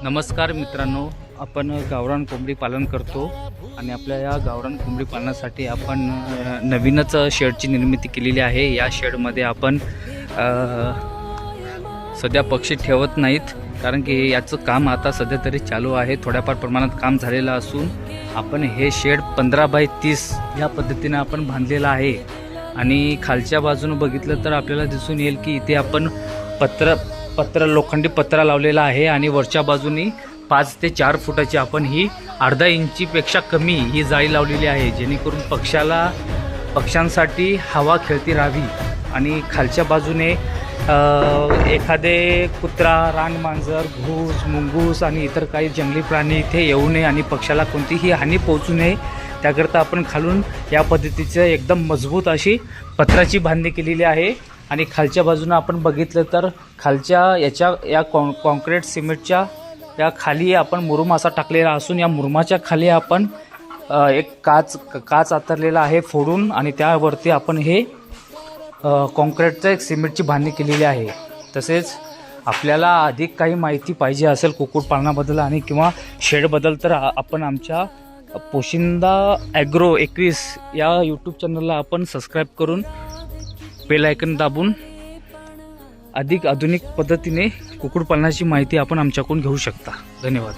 नमस्कार मित्रांनो, आपण गावरान कोंबडी पालन करतो आणि आपल्या या गावरान कोंबडी पालनासाठी आपण नवीनच शेडची निर्मिती केलेली आहे। या शेडमध्ये आपण सध्या पक्षी ठेवत नाहीत, कारण की याचं काम आता सध्या तरी चालू आहे। थोड्याफार प्रमाणात काम झालेलं असून आपण हे शेड 15 बाय 30 या पद्धतीने आपण बांधलेलं आहे। आणि खालच्या बाजूने बघितलं तर आपल्याला दिसून येईल की इथे आपण लोखंडी पत्रा लावलेला आहे आणि वरच्या बाजूनी 5 ते 4 फुटाची आपण ही अर्धा इंचीपेक्षा कमी ही जाळी लावलेली आहे, जेणेकरून पक्ष्यांसाठी हवा खेळती राहावी। आणि खालच्या बाजूने एखादे कुत्रा, रानमांजर, घूस, मुंगूस आणि इतर काही जंगली प्राणी इथे येऊ नये आणि पक्षाला कोणतीही हानी पोहोचू नये, त्याकरता आपण खालून या पद्धतीचं एकदम मजबूत अशी पत्राची बांधणी केलेली आहे। आणि खालच्या बाजूने आपण बघितलं तर खालच्या या कॉन्क्रीट सिमेंटच्या या खाली आपण मुरुम असा टाकलेला असून या मुरुमाच्या खाली आपण एक काच आतरलेला आहे फोडून, आणि त्यावरती आपण हे कॉन्क्रीटचं एक सिमेंटची बांधणी केलेली आहे। तसेच आपल्याला अधिक काही माहिती पाहिजे असेल कुक्कुटपालनाबद्दल आणि किंवा शेडबद्दल तर आपण आमच्या पोशिंदा ॲग्रो 21 या यूट्यूब चॅनलला आपण सबस्क्राईब करून बेल आयकन दाबून अधिक आधुनिक पद्धतीने कुक्कुटपालनाची माहिती आपण आमच्याकडून घेऊ शकता। धन्यवाद।